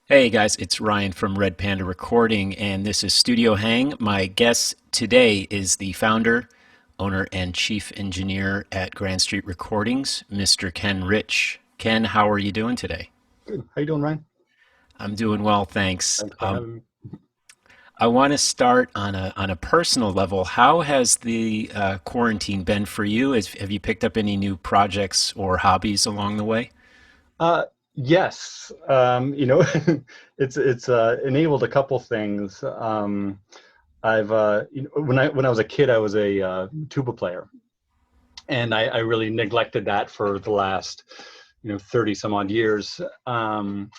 Hey guys, it's Ryan from Red Panda Recording, and this is Studio Hang. My guest today is the founder, owner, and chief engineer at Grand Street Recordings, Mr. Ken Rich. Ken, how are you doing today? Good. How you doing, Ryan? I'm doing well, thanks. Thanks for having me. I want to start on a personal level. How has the quarantine been for you? Have you picked up any new projects or hobbies along the way? Yes, it's enabled a couple things. I've when I was a kid, I was a tuba player, and I really neglected that for the last 30 some odd years. And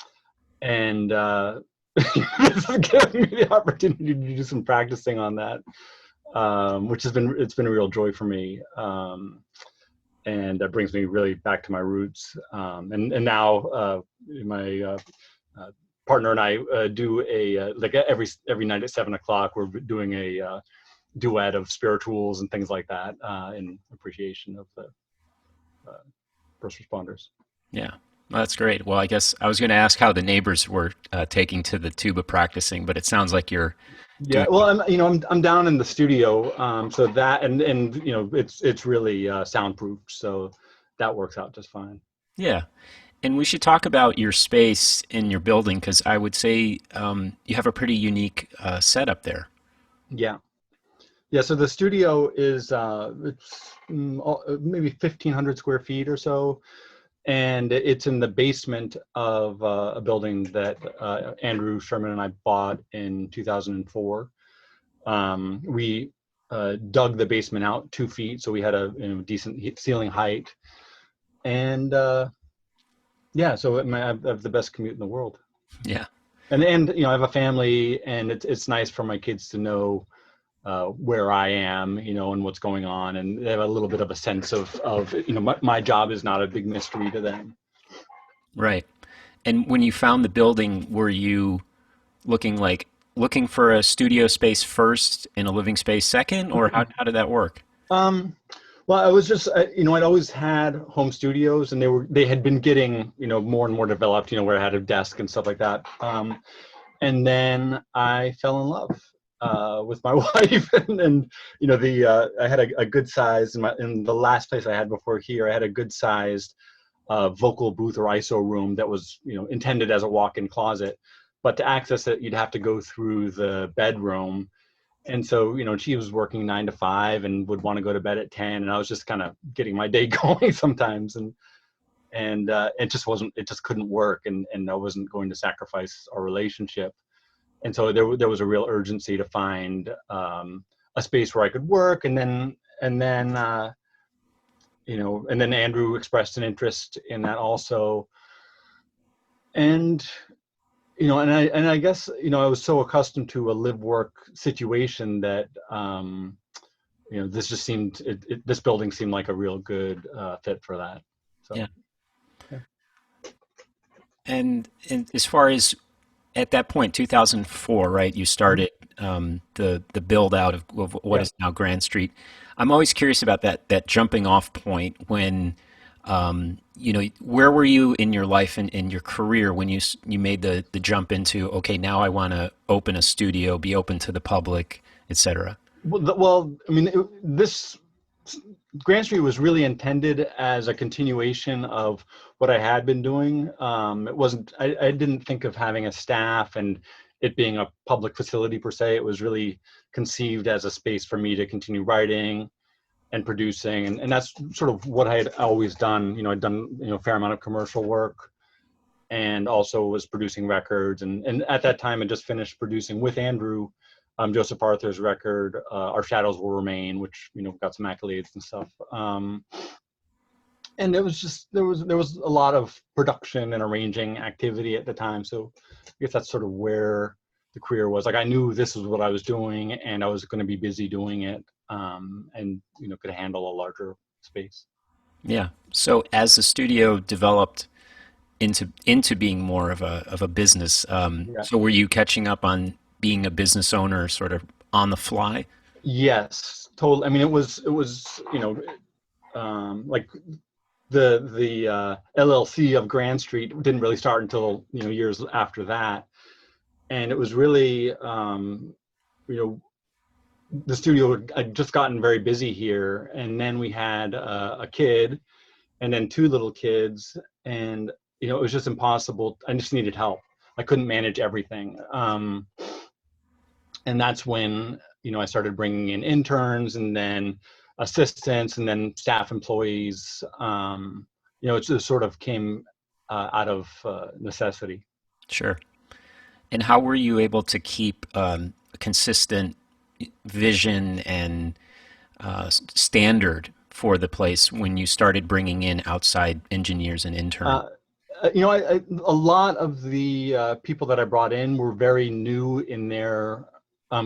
this has given me the opportunity to do some practicing on that, which it's been a real joy for me. And that brings me really back to my roots. And now my partner and I do like every night at 7 o'clock, we're doing a duet of spirituals and things like that in appreciation of the first responders. Yeah, well, that's great. Well, I guess I was going to ask how the neighbors were taking to the tuba practicing, but it sounds like you're Yeah, doing. well, I'm down in the studio, so that and it's really soundproofed, so that works out just fine. Yeah. And we should talk about your space in your building because I would say you have a pretty unique setup there. Yeah, yeah. So the studio is it's maybe 1,500 square feet or so, and it's in the basement of a building that Andrew, Sherman, and I bought in 2004. We dug the basement out 2 feet, so we had a decent ceiling height, and yeah, so I have the best commute in the world. Yeah. And I have a family, and it's nice for my kids to know where I am, and what's going on, and they have a little bit of a sense of my job is not a big mystery to them. Right. And when you found the building, were you looking like looking for a studio space first and a living space second, or how did that work? Um, well, I was just, I'd always had home studios, and they had been getting, more and more developed, where I had a desk and stuff like that. And then I fell in love with my wife, and I had a good size in the last place I had before here. I had a good sized vocal booth or ISO room that was, intended as a walk-in closet, but to access it, you'd have to go through the bedroom. And so, she was working 9 to 5 and would want to go to bed at 10. And I was just kind of getting my day going sometimes. And it just couldn't work. And I wasn't going to sacrifice our relationship. And so there was a real urgency to find a space where I could work. And then Andrew expressed an interest in that also. And I guess, I was so accustomed to a live work situation that, this just this building seemed like a real good fit for that. So, Yeah. yeah. And as far as at that point, 2004, right? You Mhm. started the build out of what Yeah. is now Grand Street. I'm always curious about that jumping off point when where were you in your life and in your career when you made the jump into, okay, now I want to open a studio, be open to the public, etc. Well, I mean, this Grand Street was really intended as a continuation of what I had been doing. It wasn't, I didn't think of having a staff and it being a public facility per se. It was really conceived as a space for me to continue writing and producing. And that's sort of what I had always done. I'd done, a fair amount of commercial work. and also was producing records. And at that time, I just finished producing with Andrew Joseph Arthur's record, Our Shadows Will Remain, which, got some accolades and stuff. And it was just, there was a lot of production and arranging activity at the time. So I guess that's sort of where the career was. Like, I knew this was what I was doing, and I was going to be busy doing it, and could handle a larger space. Yeah. So as the studio developed into being more of a business, Yeah. so were you catching up on being a business owner sort of on the fly? Yes, totally. I mean, it was like the LLC of Grand Street didn't really start until years after that, and it was really you know the studio had just gotten very busy here, and then we had a kid, and then two little kids, and it was just impossible. I just needed help. I couldn't manage everything, and that's when I started bringing in interns, and then assistants, and then staff employees. It just sort of came out of necessity. Sure. And how were you able to keep a consistent vision and standard for the place when you started bringing in outside engineers and interns? Uh, a lot of the people that I brought in were very new in their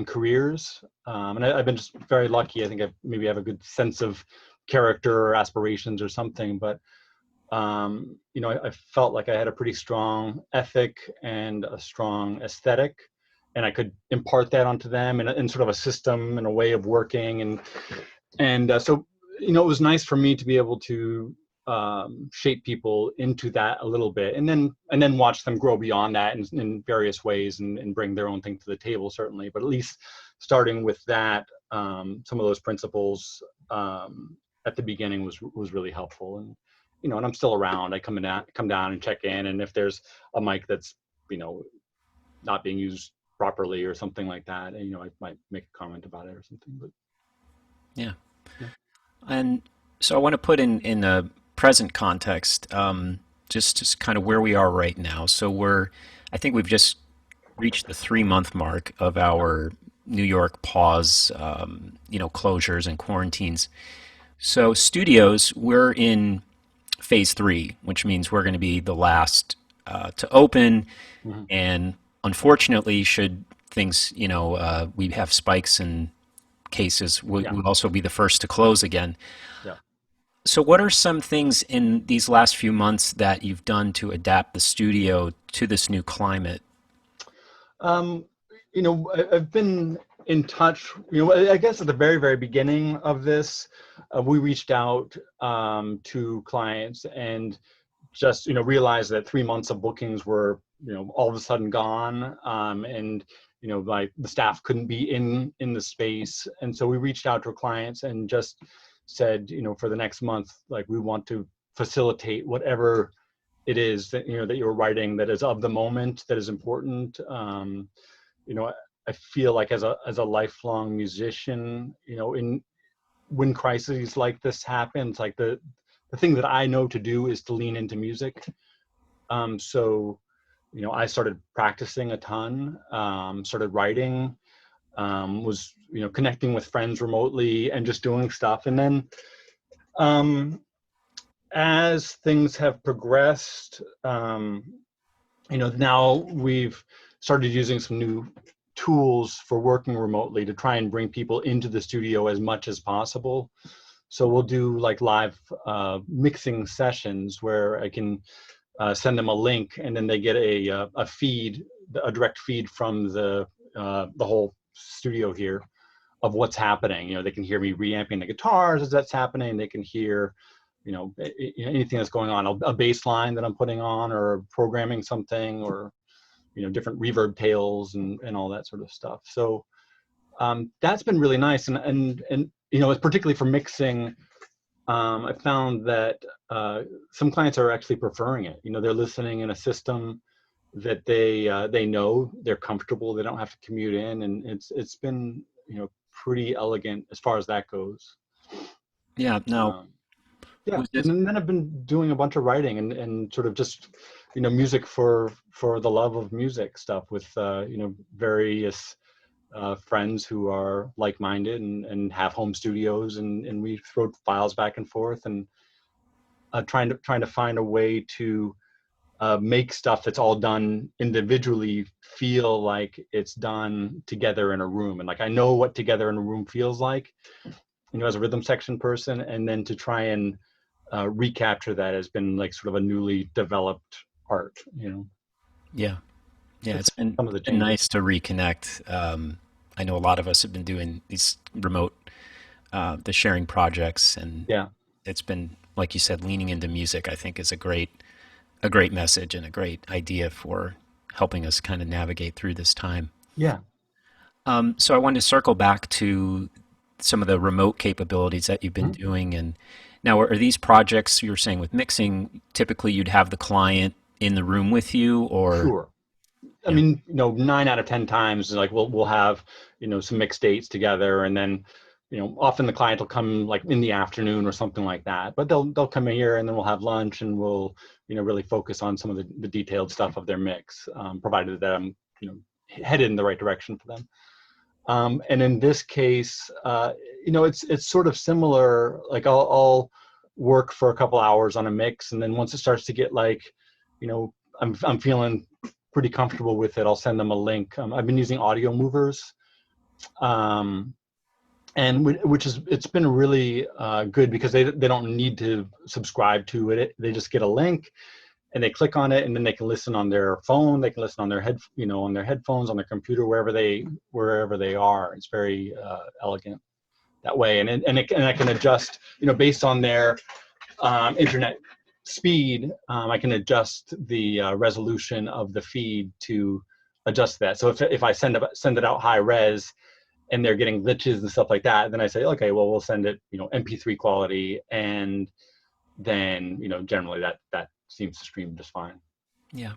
careers, and I've been just very lucky. I think I maybe have a good sense of character or aspirations or something, but I felt like I had a pretty strong ethic and a strong aesthetic, and I could impart that onto them in sort of a system and a way of working, and so it was nice for me to be able to shape people into that a little bit, and then watch them grow beyond that in various ways, and bring their own thing to the table, certainly. But at least starting with that, some of those principles at the beginning was really helpful. And I'm still around. I come down and check in, and if there's a mic that's not being used properly or something like that, I might make a comment about it or something. But Yeah. yeah. And so I want to put in a present context, just kind of where we are right now. So I think we've just reached the 3 month mark of our New York pause, closures and quarantines. So studios, we're in phase three, which means we're going to be the last to open. Mhm. And unfortunately, should things, we have spikes in cases, Yeah. we'll also be the first to close again. Yeah. So, what are some things in these last few months that you've done to adapt the studio to this new climate? Um, I've been in touch. I guess at the very, very beginning of this, we reached out to clients and just realized that 3 months of bookings were all of a sudden gone, and like the staff couldn't be in the space, and so we reached out to our clients and just said, for the next month, like, we want to facilitate whatever it is that that you're writing, that is of the moment, that is important. You know, I feel like as a lifelong musician, in when crises like this happens, like the thing that I know to do is to lean into music. So I started practicing a ton, started writing, was connecting with friends remotely and just doing stuff. And then um, as things have progressed, now we've started using some new tools for working remotely to try and bring people into the studio as much as possible. So we'll do like live mixing sessions where I can send them a link, and then they get a feed, a direct feed from the whole studio here of what's happening. They can hear me reamping the guitars as that's happening. They can hear anything that's going on, a bass line that I'm putting on, or programming something, or different reverb tails and all that sort of stuff. So that's been really nice, and it's particularly for mixing. I found that some clients are actually preferring it. They're listening in a system that they know, they're comfortable, they don't have to commute in, and it's been pretty elegant as far as that goes. Yeah, now, Um, yeah, was this, and then I've been doing a bunch of writing and sort of just music for the love of music stuff with various friends who are like-minded and have home studios, and we throw files back and forth, and trying to find a way to make stuff that's all done individually feel like it's done together in a room. And like, I know what together in a room feels like, as a rhythm section person, and then to try and recapture that has been like sort of a newly developed art. Yeah. Yeah, it's That's been, some of the been changes. nice to reconnect. I know a lot of us have been doing these remote, the sharing projects, and Yeah, it's been, like you said, leaning into music. I think is a great message and a great idea for helping us kind of navigate through this time. yeah. So I wanted to circle back to some of the remote capabilities that you've been Mhm. doing, and now are these projects you were saying with mixing? Typically, you'd have the client in the room with you, or Sure. I yeah, mean, 9 out of 10 times, like we'll have, some mixed dates together, and then, often the client will come like in the afternoon or something like that. But they'll come in here, and then we'll have lunch, and we'll, really focus on some of the detailed stuff of their mix, provided that I'm, headed in the right direction for them. And in this case, it's sort of similar. Like I'll work for a couple hours on a mix, and then once it starts to get like, you know, I'm feeling pretty comfortable with it, I'll send them a link. I've been using audio movers, um, and which is, it's been really good, because they don't need to subscribe to it. They just get a link, and they click on it, and then they can listen on their phone, they can listen on their on their headphones, on their computer, wherever they are. It's very elegant that way. And I can adjust, based on their internet speed. I can adjust the resolution of the feed to adjust that. So if I send it out high res, and they're getting glitches and stuff like that, then I say, okay, well, we'll send it, MP3 quality, and then, generally that seems to stream just fine. yeah.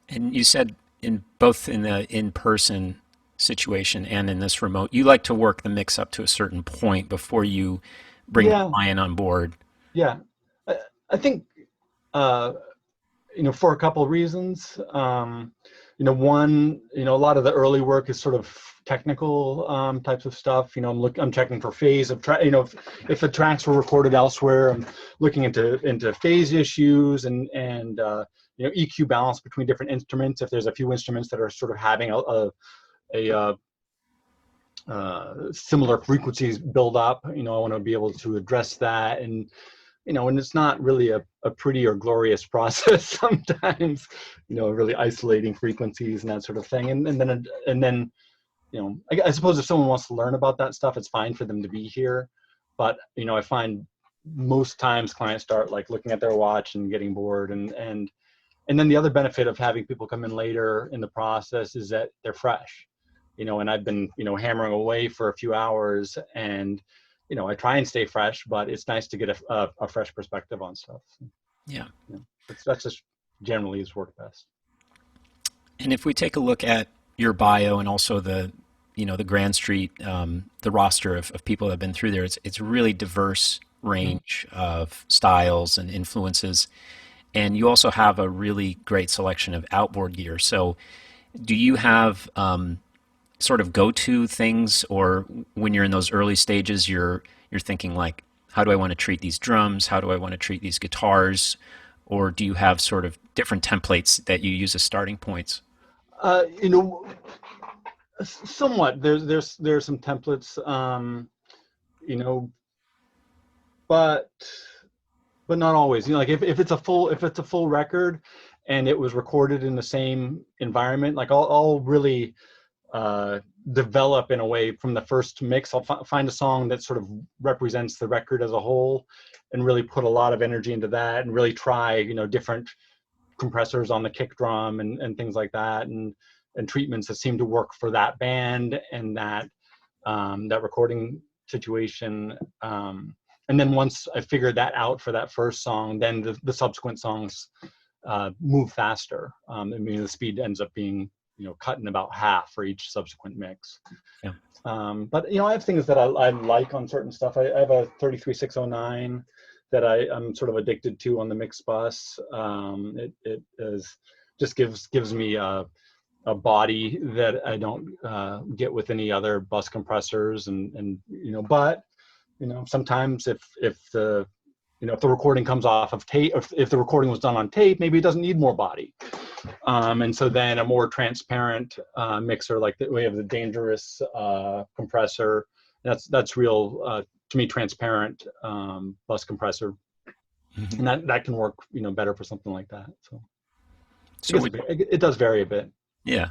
And you said in both in the in-person situation and in this remote, you like to work the mix up to a certain point before you bring the Yeah, client on board. yeah. I think, uh, for a couple of reasons. One, a lot of the early work is sort of technical types of stuff. I'm checking for phase of track. If the tracks were recorded elsewhere, I'm looking into phase issues, and EQ balance between different instruments. If there's a few instruments that are sort of having a similar frequencies build up, I want to be able to address that. And it's not really a pretty or glorious process sometimes, really isolating frequencies and that sort of thing. And then, I suppose if someone wants to learn about that stuff, it's fine for them to be here. But, I find most times clients start like looking at their watch and getting bored. And then the other benefit of having people come in later in the process is that they're fresh, and I've been, hammering away for a few hours, and, I try and stay fresh, but it's nice to get a fresh perspective on stuff. So, Yeah. that's just generally has worked best. And if we take a look at your bio and also the Grand Street, the roster of people that have been through there, it's a really diverse Mhm. range of styles and influences. And you also have a really great selection of outboard gear. So, do you have sort of go-to things, or when you're in those early stages, you're thinking like, how do I want to treat these drums? How do I want to treat these guitars? Or do you have sort of different templates that you use as starting points? Uh, you know, Somewhat. There's some templates, you know, but not always. Like if it's a full record, and it was recorded in the same environment, like I'll really uh, develop in a way from the first mix. I'll find a song that sort of represents the record as a whole, and really put a lot of energy into that, and really try, different compressors on the kick drum, and things like that, and treatments that seem to work for that band and that recording situation. And then once I figured that out for that first song, then the subsequent songs move faster. I mean, the speed ends up being, cut in about half for each subsequent mix. Yeah. But I have things that I like on certain stuff. I have a 33609 that I'm sort of addicted to on the mix bus. It is just gives me a body that I don't get with any other bus compressors, and but sometimes if the if the recording comes off of tape, if the recording was done on tape, maybe it doesn't need more body. And so then a more transparent mixer, like we have the Dangerous compressor. That's real to me, transparent bus compressor, Mm-hmm. and that can work better for something like that. So I So guess it does vary a bit. yeah,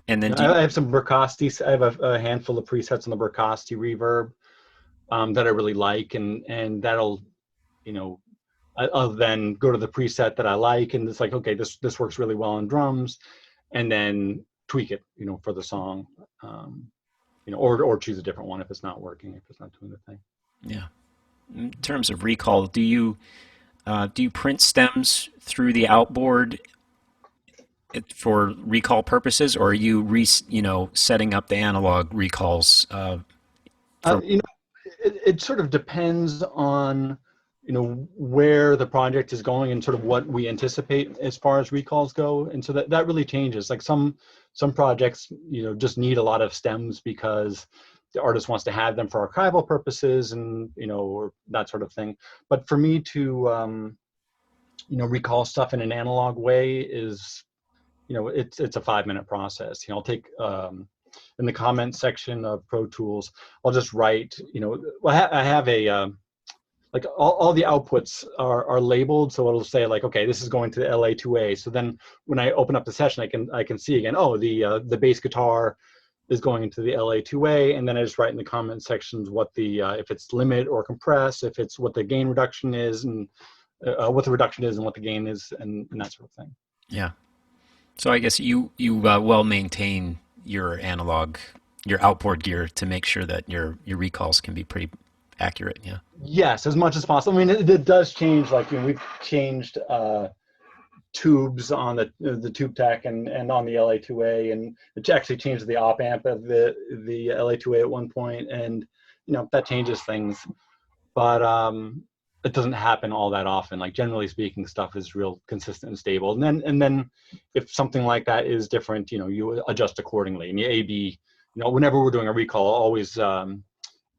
and then I have some Berkowski. I have a handful of presets on the Berkowski reverb that I really like, and that'll I'll then go to the preset that I like, and it's like, okay, this works really well on drums, and then tweak it, for the song, or choose a different one if it's not working, if it's not doing the thing. yeah. In terms of recall, do you print stems through the outboard for recall purposes, or are you setting up the analog recalls Uh, for? you know, it sort of depends on where the project is going and sort of what we anticipate as far as recalls go, and so that really changes. Like some projects just need a lot of stems because the artist wants to have them for archival purposes, and or that sort of thing. But for me to recall stuff in an analog way is it's a 5-minute process. I'll take in the comment section of Pro Tools, I'll just write, well, I have a, like all the outputs are labeled. So it'll say like, okay, this is going to the LA2A. So then when I open up the session, I can see again, oh, the bass guitar is going into the LA2A. And then I just write in the comment sections what the, if it's limit or compress, if it's what the gain reduction is, and what the reduction is and what the gain is, and that sort of thing. Yeah. So I guess you well maintain your outboard gear to make sure that your recalls can be pretty accurate. Yeah. Yes, as much as possible. I mean, it does change. Like we've changed tubes on the tube tech and on the LA2A, and it actually changed the op amp of the LA2A at one point, and that changes things. But it doesn't happen all that often. Like generally speaking, stuff is real consistent and stable. And then if something like that is different, you adjust accordingly. And the AB, whenever we're doing a recall, always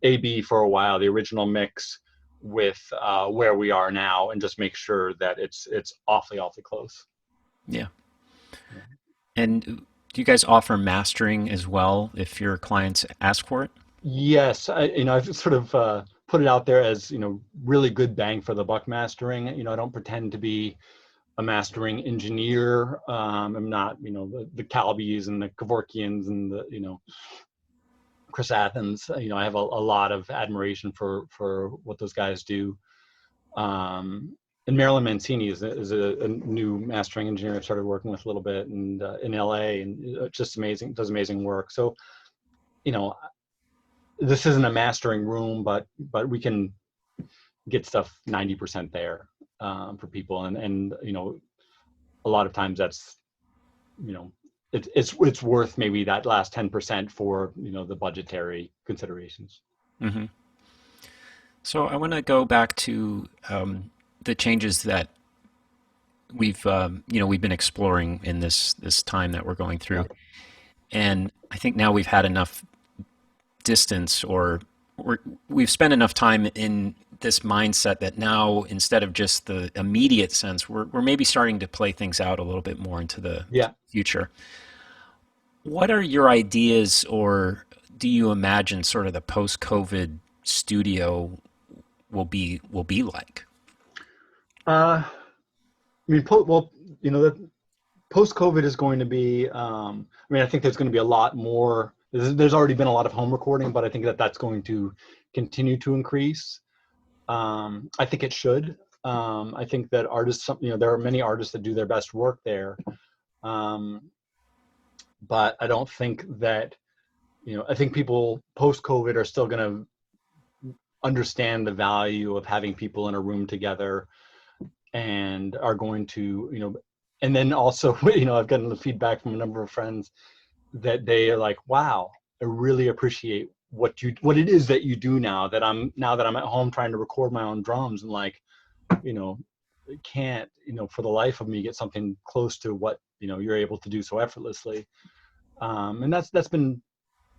AB for a while, the original mix with where we are now, and just make sure that it's awfully close. Yeah. And do you guys offer mastering as well if your clients ask for it? Yes, I've sort of put it out there as really good bang for the buck mastering. I don't pretend to be a mastering engineer. I'm not the Calbys and the Kevorkians and the Chris Athens. I have a lot of admiration for what those guys do. And Marilyn Mancini is a new mastering engineer I've started working with a little bit, and in LA, and just amazing, does amazing work. So this isn't a mastering room, but we can get stuff 90% there for people, and a lot of times that's it's worth maybe that last 10% for the budgetary considerations. Mm-hmm. So I want to go back to the changes that we've been exploring in this time that we're going through, and I think now we've had enough distance, or we've spent enough time in this mindset that now, instead of just the immediate sense, we're maybe starting to play things out a little bit more into the future. What are your ideas, or do you imagine sort of the post-COVID studio will be like? I mean, the post-COVID is going to be. I think there's going to be a lot more. There's already been a lot of home recording, but I think that's going to continue to increase. I think it should. I think that artists, there are many artists that do their best work there, but I don't think that, I think people post-COVID are still going to understand the value of having people in a room together, and are going to, and then also, I've gotten the feedback from a number of friends that they are like, wow, I really appreciate what it is that you do now that I'm at home trying to record my own drums, and like, you know, can't, you know, for the life of me get something close to what, you know, you're able to do so effortlessly. And that's been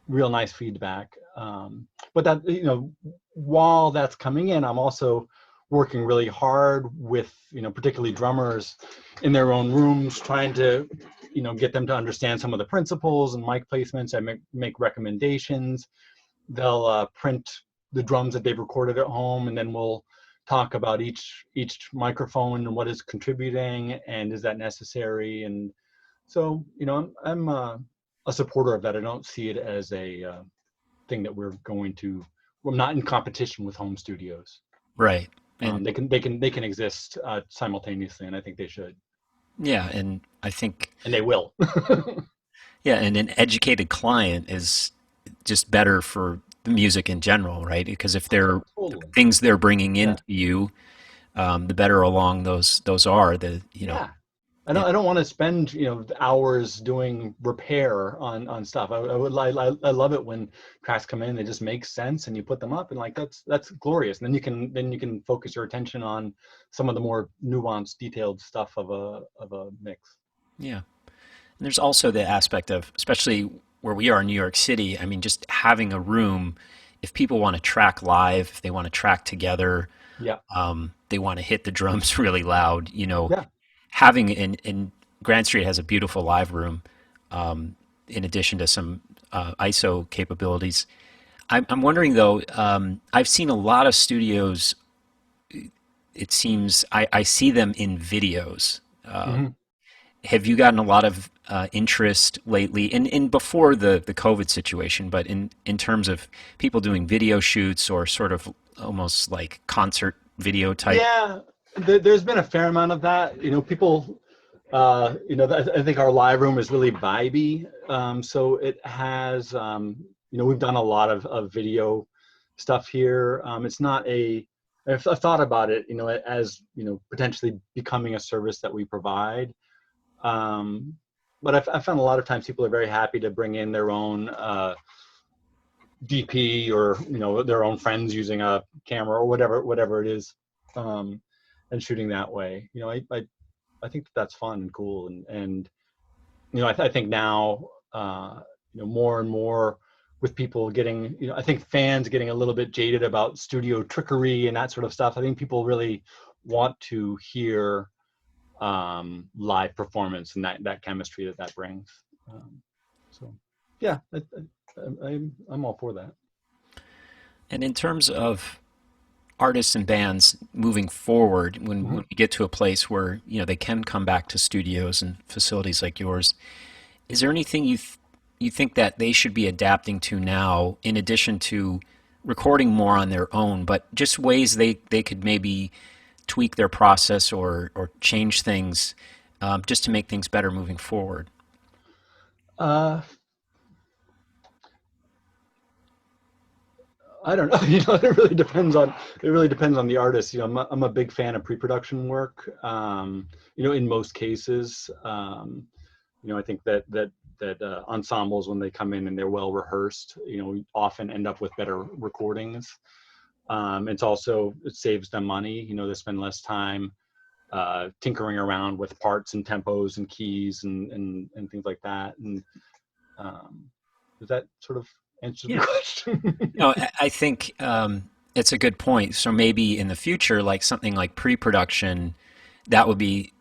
real nice feedback. But that, you know, while that's coming in, I'm also working really hard with, you know, particularly drummers in their own rooms, trying to, you know, get them to understand some of the principles and mic placements. I make recommendations. They'll print the drums that they've recorded at home, and then we'll talk about each microphone and what is contributing and is that necessary. And so, you know, I'm a supporter of that. I don't see it as a thing that we're not in competition with home studios. Right. And They can exist simultaneously, and I think they should, yeah, and I think, and they will. yeah, and an educated client is just better for the music in general, right? Because if they're the Totally. things they're bringing Yeah. into you, the better along those are. The you know, Yeah. I yeah, don't. I don't want to spend, you know, hours doing repair on stuff. I love it when tracks come in, they just make sense, and you put them up, and like that's glorious. And then you can focus your attention on some of the more nuanced, detailed stuff of a mix. yeah. And there's also the aspect of, especially where we are in New York City. I mean, just having a room. If people want to track live, if they want to track together, Yeah. they want to hit the drums really loud. You know, Yeah. having in Grand Street has a beautiful live room, in addition to some ISO capabilities. I'm wondering though. I've seen a lot of studios. It seems I see them in videos. Hmm. Have you gotten a lot of interest lately, in before the COVID situation, but in terms of people doing video shoots or sort of almost like concert video type? Yeah. There's been a fair amount of that. You know, people. You know, I think our live room is really vibey. So it has, you know, we've done a lot of video stuff here. It's not I've thought about it, you know, as, you know, potentially becoming a service that we provide. Um, but I've found a lot of times people are very happy to bring in their own DP, or, you know, their own friends using a camera or whatever it is, um, and shooting that way. You know, I think that that's fun and cool, and you know, I think now, you know, more and more with people getting, you know, I think fans getting a little bit jaded about studio trickery and that sort of stuff. I think people really want to hear live performance and that chemistry that brings. Um, so, yeah, I'm all for that. And in terms of artists and bands moving forward, Hmm. when we get to a place where they can come back to studios and facilities like yours, is there anything you think that they should be adapting to now, in addition to recording more on their own, but just ways they could maybe tweak their process or change things, just to make things better moving forward? Uh, I don't know. You know, it really depends on the artist. You know, I'm a big fan of pre-production work. You know, in most cases, you know, I think that ensembles, when they come in and they're well rehearsed, you know, often end up with better recordings. It saves them money. You know, they spend less time tinkering around with parts and tempos and keys and things like that. And does that sort of answer the Yeah. question? No, I think it's a good point. So maybe in the future, like something like pre-production, that would be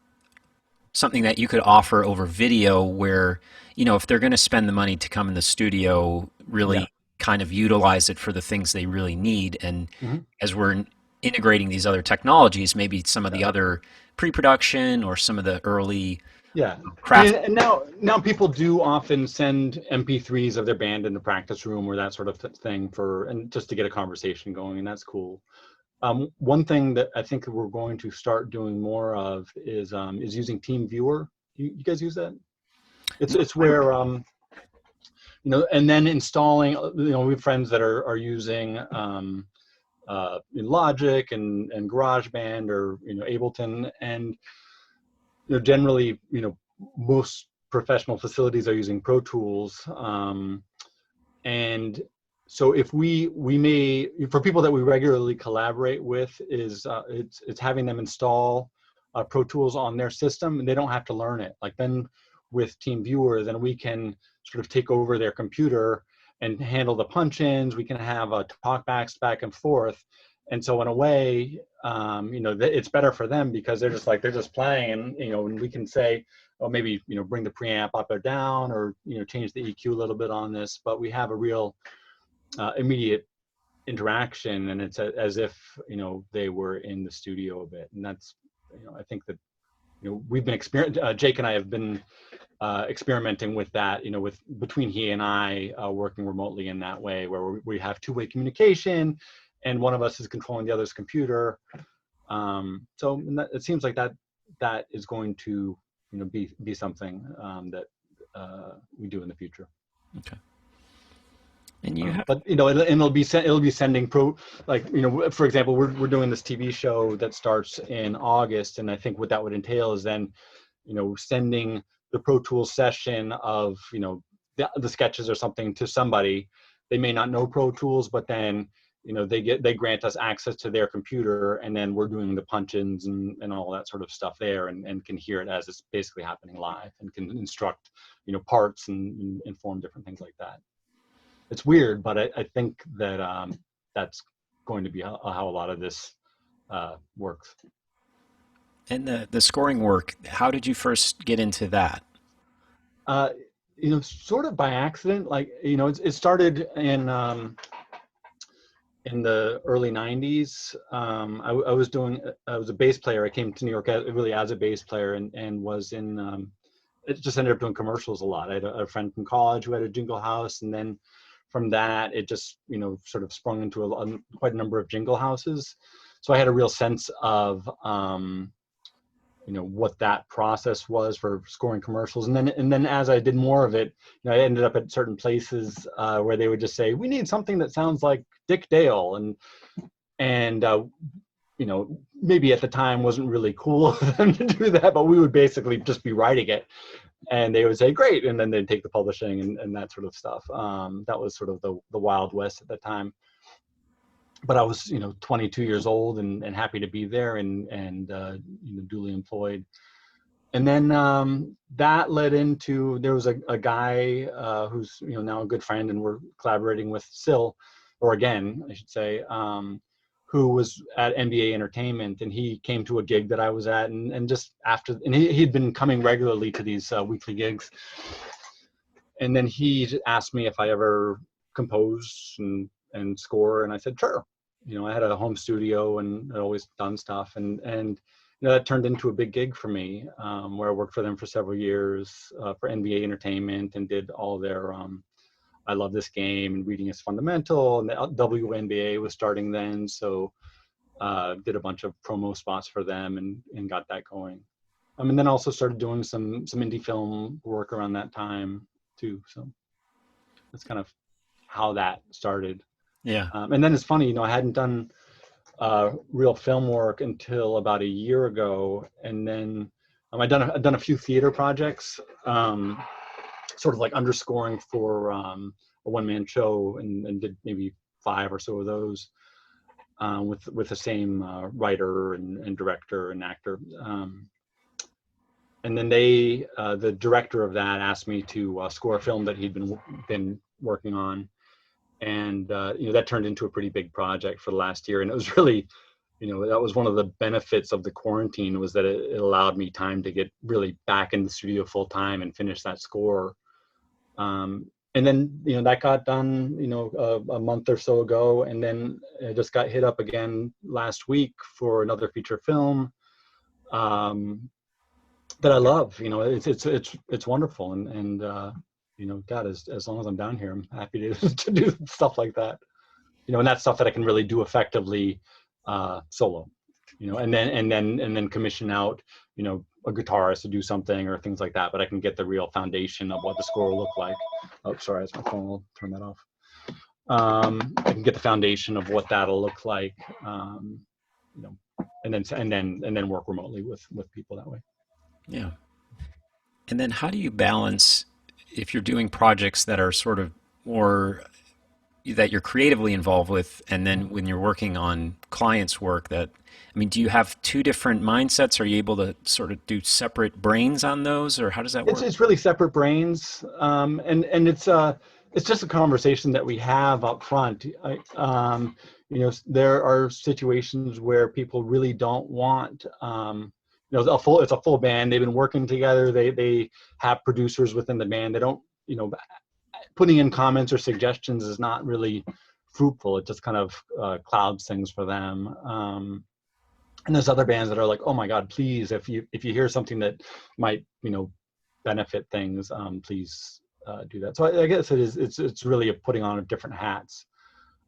something that you could offer over video where, if they're going to spend the money to come in the studio, Yeah. really kind of utilize it for the things they really need. And Hmm. as we're integrating these other technologies, maybe some of the other pre-production or some of the early Yeah, craft. and now people do often send MP3s of their band in the practice room or that sort of thing and just to get a conversation going, and that's cool. One thing that I think we're going to start doing more of is using Team Viewer. You guys use that? It's where you know, and then installing. You know, we have friends that are using Logic and GarageBand, or, you know, Ableton, and, you know, generally, you know, most professional facilities are using Pro Tools, and so if we may, for people that we regularly collaborate with, is it's having them install Pro Tools on their system, and they don't have to learn it. Like then with TeamViewer, then we can sort of take over their computer and handle the punch-ins. We can have talkbacks back and forth, and so in a way, it's better for them because they're just playing, and and we can say, oh, maybe bring the preamp up or down, or change the EQ a little bit on this, but we have a real immediate interaction, and it's as if they were in the studio a bit. And that's I think that we've been Jake and I have been experimenting with that, with between he and I working remotely in that way, where we have two-way communication and one of us is controlling the other's computer. So it seems like that is going to be something that we do in the future. Okay. And you have, But it'll be sending like for example, we're doing this TV show that starts in August, and I think what that would entail is then sending the Pro Tools session of the sketches or something to somebody. They may not know Pro Tools, but then they grant us access to their computer, and then we're doing the punch-ins and all that sort of stuff there, and can hear it as it's basically happening live, and can instruct parts and inform different things like that. It's weird, but I think that that's going to be how a lot of this works. and the scoring work, how did you first get into that? Uh, sort of by accident. Like it started in the early '90s. I was a bass player. I came to New York really as a bass player, and was in. It just ended up doing commercials a lot. I had a friend from college who had a jingle house, and then from that, it just sort of sprung into quite a number of jingle houses. So I had a real sense of what that process was for scoring commercials, and then as I did more of it, I ended up at certain places where they would just say, we need something that sounds like Dick Dale, and maybe at the time wasn't really cool for them to do that, but we would basically just be writing it, and they would say great, and then they'd take the publishing and that sort of stuff. That was sort of the Wild West at the time. But I was 22 years old and happy to be there, and duly employed. And then that led into, there was a guy who's now a good friend, and we're collaborating with still, or again I should say, who was at NBA Entertainment, and he came to a gig that I was at, and just after, and he'd been coming regularly to these weekly gigs, and then he asked me if I ever compose and score, and I said sure. I had a home studio and I'd always done stuff, and that turned into a big gig for me, where I worked for them for several years for NBA Entertainment, and did all their I love this game, and reading is fundamental, and the WNBA was starting then, so did a bunch of promo spots for them, and got that going. And then also started doing some indie film work around that time too. So that's kind of how that started. Yeah. And then it's funny, I hadn't done real film work until about a year ago, and then I've done a few theater projects, sort of like underscoring for a one-man show, and did maybe 5 or so of those with the same writer and director and actor. And then the director of that asked me to score a film that he'd been working on. And that turned into a pretty big project for the last year, and it was really, that was one of the benefits of the quarantine, was that it allowed me time to get really back in the studio full time and finish that score. And then that got done a month or so ago, and then I just got hit up again last week for another feature film that I love. It's wonderful, and God, as long as I'm down here, I'm happy to do stuff like that. And that's stuff that I can really do effectively solo. And then commission out, a guitarist to do something or things like that. But I can get the real foundation of what the score will look like. Oh, sorry, that's my phone. I'll turn that off. I can get the foundation of what that'll look like. And then work remotely with people that way. Yeah. And then how do you balance, if you're doing projects that are sort of more that you're creatively involved with, and then when you're working on clients' work, that I mean, do you have two different mindsets? Are you able to sort of do separate brains on those, or how does that work? It's really separate brains, and it's just a conversation that we have up front. There are situations where people really don't want, it's a full band. They've been working together. They have producers within the band. They don't, putting in comments or suggestions is not really fruitful. It just kind of clouds things for them. And there's other bands that are like, oh my God, please, if you hear something that might, benefit things, please do that. So I guess it's really a putting on of different hats.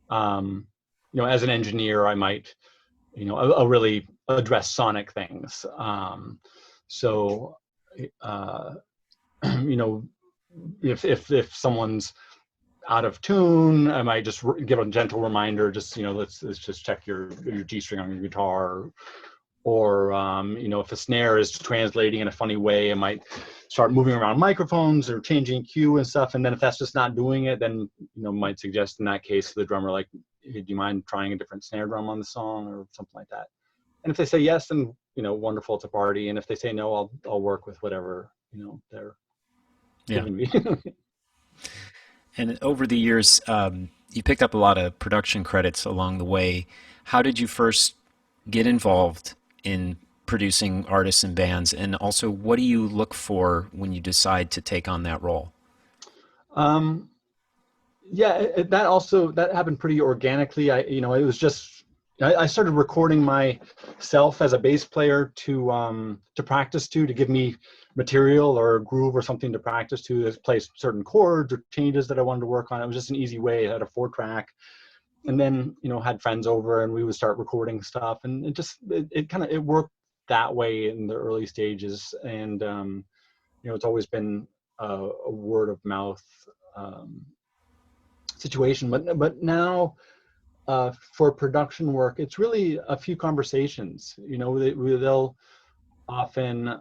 As an engineer, I might, I'll really address sonic things. So, if someone's out of tune, I might just give a gentle reminder, just, let's just check your G string on your guitar. Or, if a snare is translating in a funny way, I might start moving around microphones or changing cue and stuff. And then if that's just not doing it, then, might suggest in that case to the drummer, like, hey, do you mind trying a different snare drum on the song or something like that? And if they say yes, then, wonderful, it's a party. And if they say no, I'll work with whatever, they're Yeah. giving me. And over the years, you picked up a lot of production credits along the way. How did you first get involved in producing artists and bands? And also, what do you look for when you decide to take on that role? Yeah, that happened pretty organically. It was just, I started recording myself as a bass player to practice to give me material or a groove or something to practice to play certain chords or changes that I wanted to work on. It was just an easy way. I had a 4-track, and then had friends over and we would start recording stuff, and it worked that way in the early stages. And it's always been a word of mouth situation. But now, for production work, it's really a few conversations. They'll often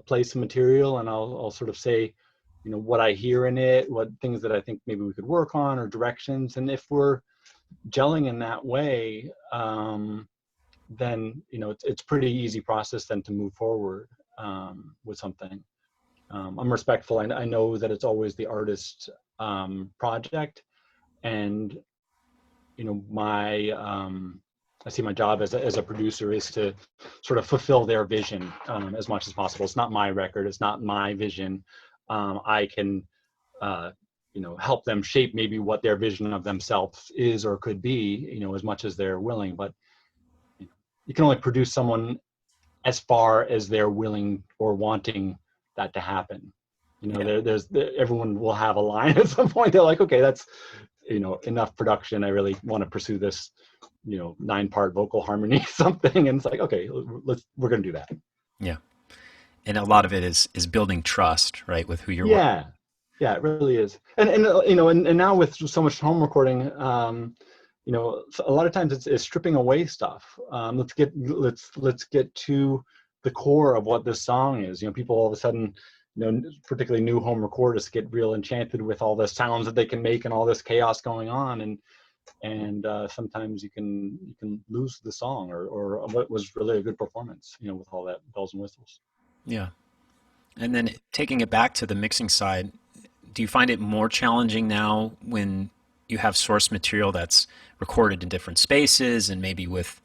play some material, and I'll sort of say, what I hear in it, what things that I think maybe we could work on, or directions. And if we're gelling in that way, then it's pretty easy process then to move forward with something. I'm respectful. I know that it's always the artist's project, and I see my job as a producer is to sort of fulfill their vision as much as possible. It's not my record. It's not my vision. I can, help them shape maybe what their vision of themselves is or could be, as much as they're willing. But you can only produce someone as far as they're willing or wanting that to happen. Everyone will have a line at some point. They're like, okay, that's, enough production. I really want to pursue this, 9-part vocal harmony something. And it's like, okay, we're going to do that. Yeah. And a lot of it is building trust, right, with who you're working with. Yeah, it really is. And now with so much home recording, a lot of times it's stripping away stuff. Let's get to the core of what this song is. People all of a sudden, particularly new home recordists, get real enchanted with all the sounds that they can make and all this chaos going on, and sometimes you can lose the song or what was really a good performance, with all that bells and whistles. Yeah. And then taking it back to the mixing side, do you find it more challenging now when you have source material that's recorded in different spaces and maybe with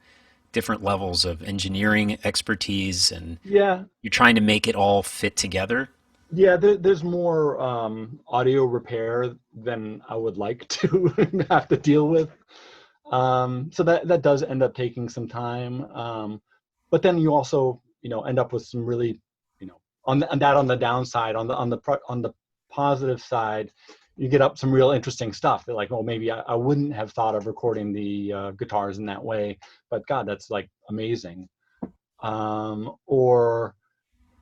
different levels of engineering expertise, and Yeah, you're trying to make it all fit together? yeah, there's more audio repair than I would like to have to deal with. So that does end up taking some time. But then you also, end up with some really, on the downside, on the positive side, you get up some real interesting stuff. They're like, oh, maybe I wouldn't have thought of recording the guitars in that way, but God, that's like amazing. Or,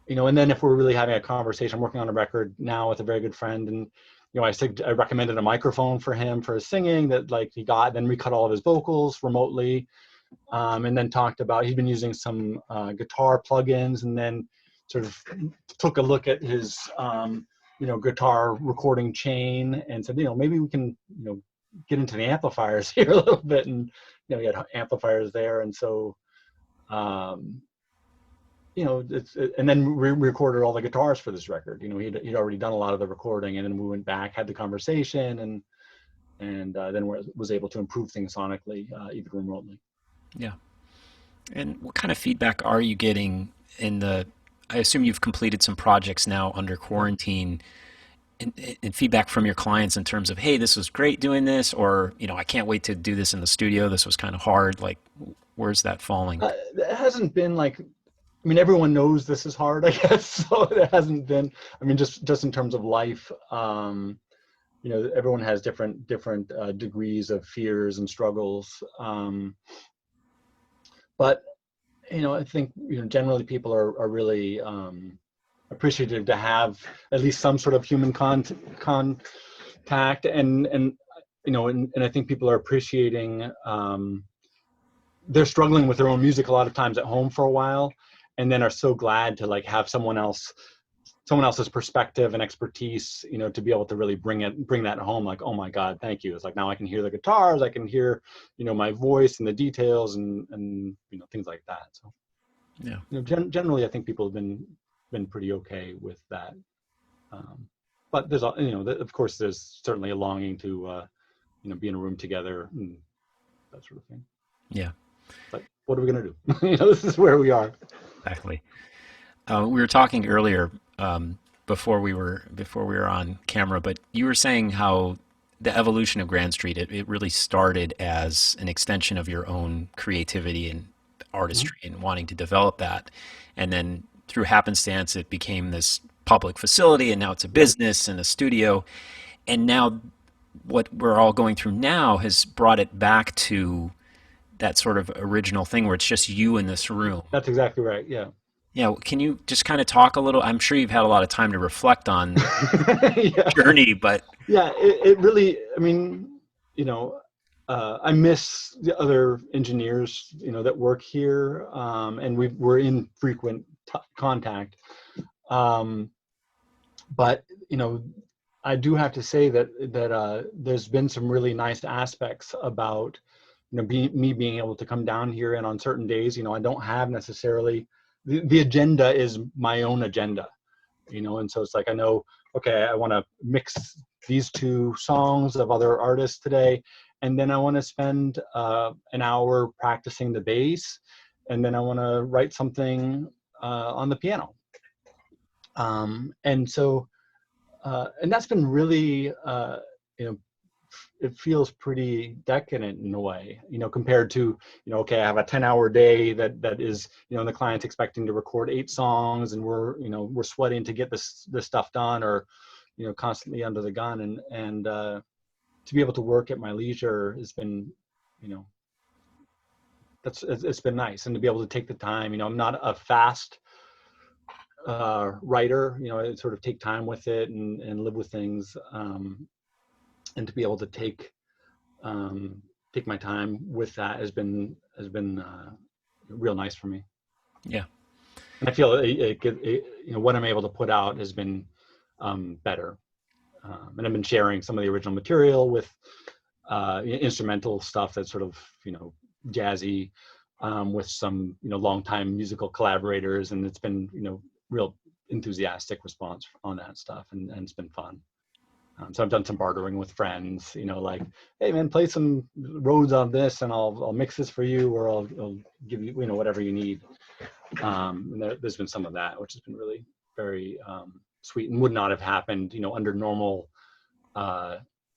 and then if we're really having a conversation, I'm working on a record now with a very good friend, and I recommended a microphone for him for his singing that like he got. Then we cut all of his vocals remotely, and then talked about he'd been using some guitar plugins, and then sort of took a look at his guitar recording chain, and said, maybe we can, get into the amplifiers here a little bit. And, we had amplifiers there. And so, um, and then we recorded all the guitars for this record. He'd already done a lot of the recording, and then we went back, had the conversation, and then was able to improve things sonically, even remotely. Yeah. And what kind of feedback are you getting in the, I assume you've completed some projects now under Yeah. quarantine, and feedback from your clients in terms of, hey, this was great doing this, or, I can't wait to do this in the studio. This was kind of hard. Like, where's that falling? It hasn't been like, everyone knows this is hard, I guess. So it hasn't been, just in terms of life, everyone has different degrees of fears and struggles. But I think generally people are really appreciative to have at least some sort of human contact, and I think people are appreciating. They're struggling with their own music a lot of times at home for a while, and then are so glad to like have someone else's perspective and expertise, to be able to really bring that home. Like, oh my God, thank you. It's like, now I can hear the guitars, I can hear, my voice and the details and things like that. So, Yeah. generally, I think people have been pretty okay with that. But there's, of course, there's certainly a longing to, be in a room together and that sort of thing. Yeah. But what are we gonna do? This is where we are. Exactly. We were talking earlier, before we were on camera, but you were saying how the evolution of Grand Street, it really started as an extension of your own creativity and Mhm. artistry and wanting to develop that. And then through happenstance, it became this public facility, and now it's a Yep. business and a studio. And now what we're all going through now has brought it back to that sort of original thing where it's just you in this room. That's exactly right. Yeah. Yeah, can you just kind of talk a little? I'm sure you've had a lot of time to reflect on Yeah. journey, but Yeah. It really. You know, I miss the other engineers, that work here, and we're in frequent contact. Um, but I do have to say that there's been some really nice aspects about being able to come down here, and on certain days, I don't have necessarily the agenda is my own agenda, and so it's like, I know, okay, I want to mix these two songs of other artists today, and then I want to spend an hour practicing the bass, and then I want to write something on the piano, and so and that's been really you know it feels pretty decadent in a way, compared to, okay, I have a 10-hour day that is, the client's expecting to record 8 songs, and we're sweating to get this stuff done, or constantly under the gun, and to be able to work at my leisure has been, you know it's been nice, and to be able to take the time. I'm not a fast writer. I sort of take time with it, and live with things, and to be able to take my time with that has been real nice for me. yeah, And I feel what I'm able to put out has been better. And I've been sharing some of the original material with instrumental stuff that's sort of jazzy, with some longtime musical collaborators, and it's been real enthusiastic response on that stuff, and it's been fun. So I've done some bartering with friends, like, hey man, play some roads on this, and I'll mix this for you, or I'll give you whatever you need. And there's been some of that, which has been really very sweet, and would not have happened, under normal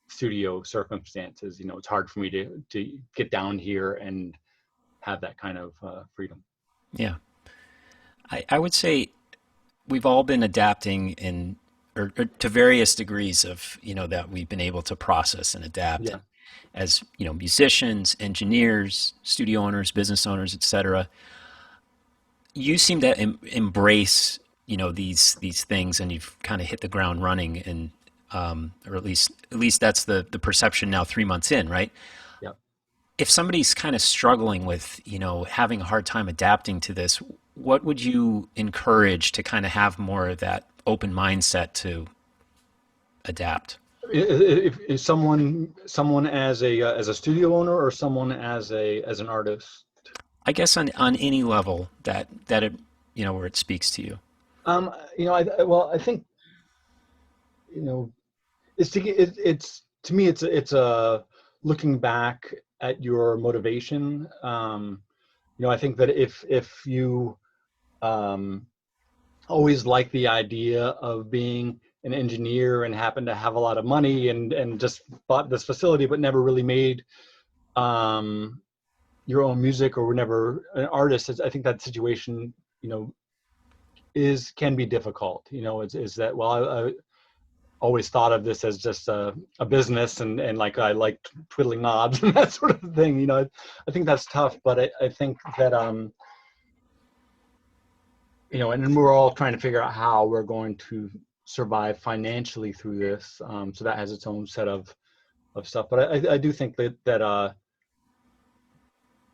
studio circumstances. It's hard for me to get down here and have that kind of freedom. yeah. I would say we've all been adapting or to various degrees of, that we've been able to process and adapt. Yeah. And as, musicians, engineers, studio owners, business owners, etc. You seem to embrace, these things, and you've kind of hit the ground running, and or at least that's the perception now 3 months in, right? Yeah. If somebody's kind of struggling with, having a hard time adapting to this, what would you encourage to kind of have more of that open mindset to adapt? Is someone as a studio owner, or someone as an artist? I guess on any level that it, where it speaks to you. Well, I think, you know, it's to me, it's a looking back at your motivation. I think that if you um, always like the idea of being an engineer and happen to have a lot of money and just bought this facility but never really made um, your own music, or were never an artist, I think that situation, you know, can be difficult. Is that, well, I always thought of this as just a business, and like I like twiddling knobs and that sort of thing. I think that's tough, but I think that and then we're all trying to figure out how we're going to survive financially through this. So that has its own set of stuff. But I do think that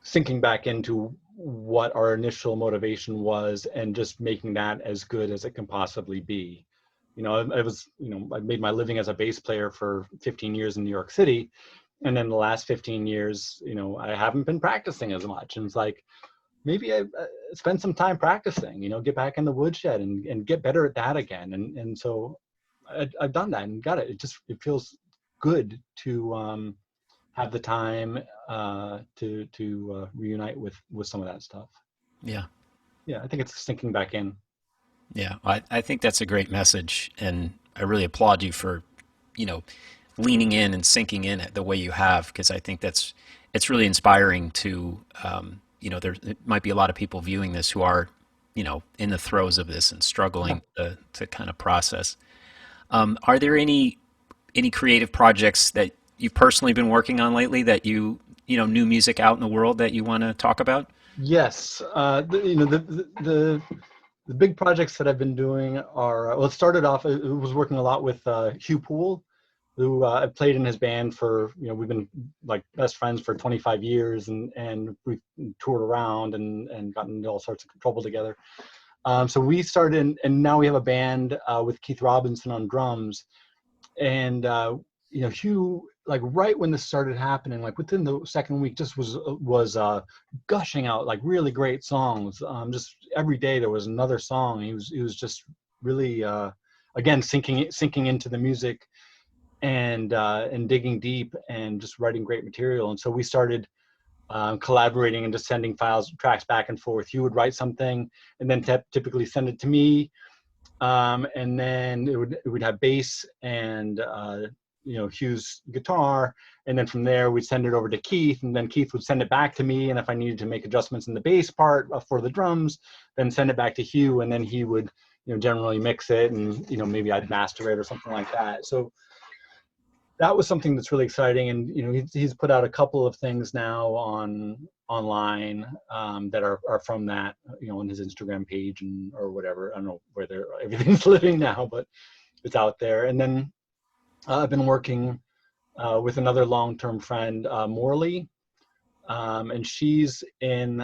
sinking back into what our initial motivation was and just making that as good as it can possibly be. I made my living as a bass player for 15 years in New York City. And then the last 15 years, I haven't been practicing as much. And it's like, maybe I spend some time practicing, get back in the woodshed and get better at that again. And so I've done that and got it. It feels good to have the time to reunite with some of that stuff. Yeah. Yeah, I think it's sinking back in. Yeah, I think that's a great message, and I really applaud you for, you know, leaning in and sinking in it the way you have, because I think it's really inspiring to, there might be a lot of people viewing this who are, in the throes of this and Yeah. struggling to kind of process. Are there any creative projects that you've personally been working on lately that new music out in the world that you want to talk about? Yes. The big projects that I've been doing are, well, it started off, I was working a lot with Hugh Pool, who I played in his band for, we've been like best friends for 25 years, and we've toured around and gotten into all sorts of trouble together. So we started, and now we have a band with Keith Robinson on drums. And Hugh, like right when this started happening, like within the second week, just was gushing out like really great songs. Just every day there was another song. He was just really again sinking into the music and digging deep and just writing great material. And so we started collaborating and just sending tracks back and forth. He would write something and then typically send it to me, and then it would have bass and Hugh's guitar, and then from there we'd send it over to Keith, and then Keith would send it back to me, and if I needed to make adjustments in the bass part for the drums, then send it back to Hugh, and then he would generally mix it, and maybe I'd master it or something like that. So that was something that's really exciting, and he's put out a couple of things now online that are from that, on his Instagram page or whatever. I don't know where everything's living now, but it's out there. And then I've been working with another long-term friend, Morley, and she's and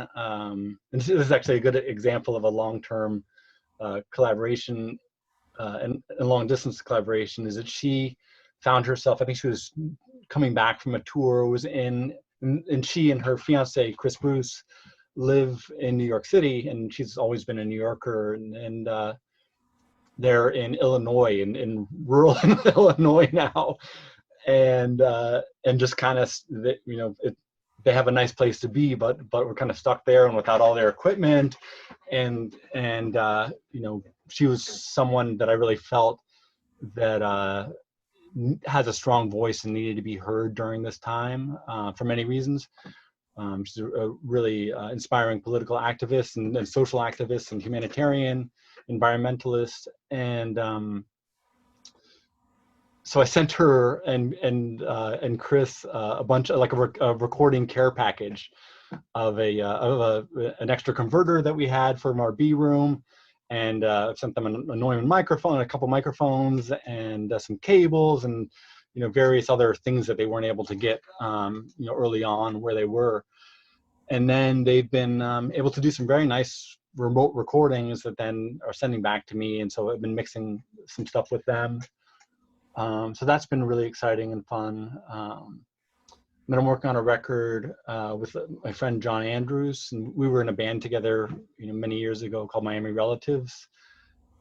this is actually a good example of a long-term collaboration and long-distance collaboration. Is that she found herself, I think she was coming back from a tour, and she and her fiance, Chris Bruce, live in New York City, and she's always been a New Yorker, and they're in Illinois, in rural Illinois now, and just kind of, they have a nice place to be, but we're kind of stuck there and without all their equipment, and she was someone that I really felt that has a strong voice and needed to be heard during this time for many reasons. She's a really inspiring political activist and social activist and humanitarian, environmentalist, and so I sent her and Chris a bunch of, like, a recording care package of an extra converter that we had from our B room, and sent them an Neumann microphone, a couple microphones, and some cables, and various other things that they weren't able to get early on where they were. And then they've been able to do some very nice remote recordings that then are sending back to me, and so I've been mixing some stuff with them. So that's been really exciting and fun. Then I'm working on a record with my friend John Andrews, and we were in a band together, many years ago called Miami Relatives.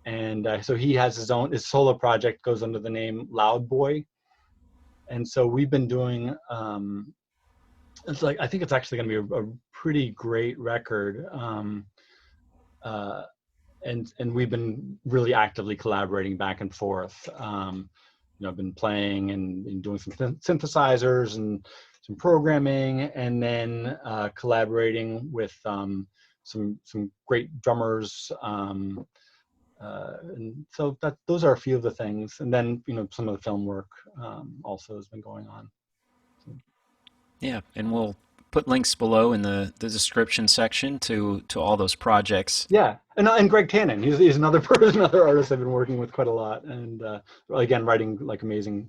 And so he has his solo project goes under the name Loudboy. And so we've been doing, I think it's actually going to be a pretty great record. And we've been really actively collaborating back and forth. I've been playing and doing some synthesizers and some programming, and then collaborating with some great drummers. And so those are a few of the things. And then some of the film work also has been going on. So. Yeah, and we'll put links below in the description section to all those projects. Yeah, and Greg Tannen, he's another person, another artist I've been working with quite a lot, and again writing like amazing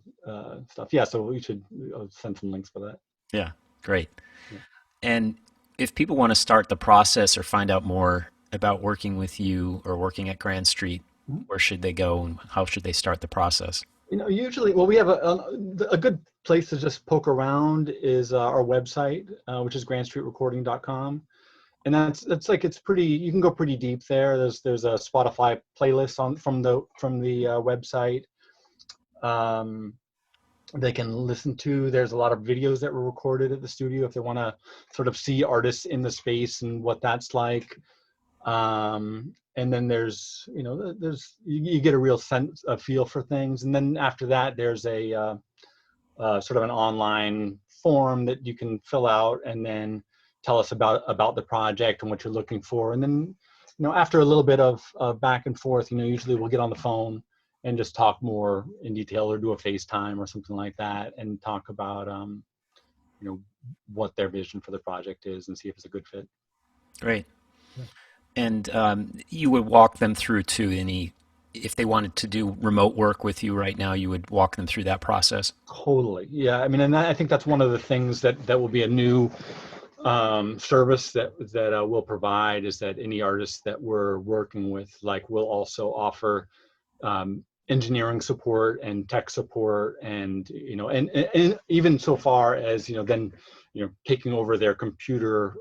stuff. Yeah, so we should send some links for that. Yeah, great. Yeah. And if people want to start the process or find out more about working with you or working at Grand Street, where should they go and how should they start the process? Usually, we have a good place to just poke around is our website, which is grandstreetrecording.com. And it's pretty, you can go pretty deep there. There's a Spotify playlist from the website. They can listen to. There's a lot of videos that were recorded at the studio if they want to sort of see artists in the space and what that's like. And then there's you get a real a feel for things. And then after that, there's a sort of an online form that you can fill out and then tell us about the project and what you're looking for. And then, after a little bit of back and forth, usually we'll get on the phone and just talk more in detail or do a FaceTime or something like that and talk about, what their vision for the project is and see if it's a good fit. Great. Yeah. And you would walk them through to if they wanted to do remote work with you right now, you would walk them through that process. Totally. Yeah. I mean, and I think that's one of the things that will be a new service that we'll provide, is that any artists that we're working with, will also offer engineering support and tech support, and and even so far as then taking over their computer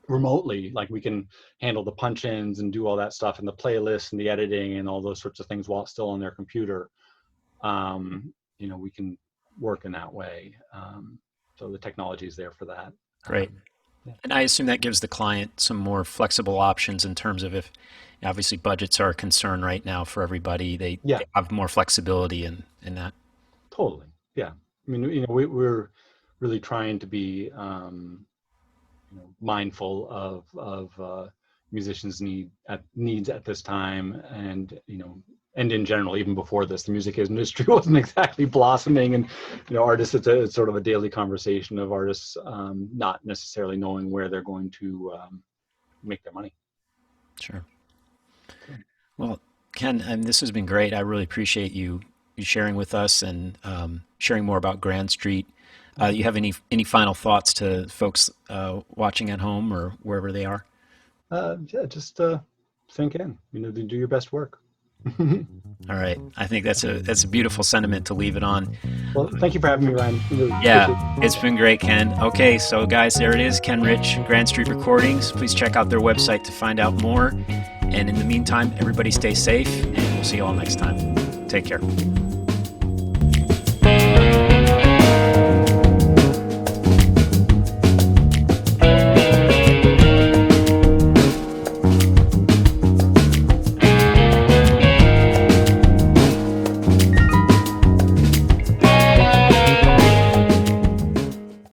remotely. We can handle the punch-ins and do all that stuff and the playlist and the editing and all those sorts of things while it's still on their computer. We can work in that way. So the technology is there for that. Great. Yeah. And I assume that gives the client some more flexible options in terms of, if obviously budgets are a concern right now for everybody, they have more flexibility in that. Totally. Yeah. I mean, we're really trying to be mindful of musicians' needs at this time, and and in general, even before this, the music industry wasn't exactly blossoming, and artists, it's sort of a daily conversation of artists not necessarily knowing where they're going to make their money. Sure. Well, Ken, this has been great. I really appreciate you sharing with us and sharing more about Grand Street. You have any final thoughts to folks watching at home or wherever they are? Just sink in. Do your best work. All right. I think that's a beautiful sentiment to leave it on. Well, thank you for having me, Ryan. Really it's been great, Ken. Okay, so guys, there it is. Ken Rich, Grand Street Recordings. Please check out their website to find out more. And in the meantime, everybody stay safe, and we'll see you all next time. Take care.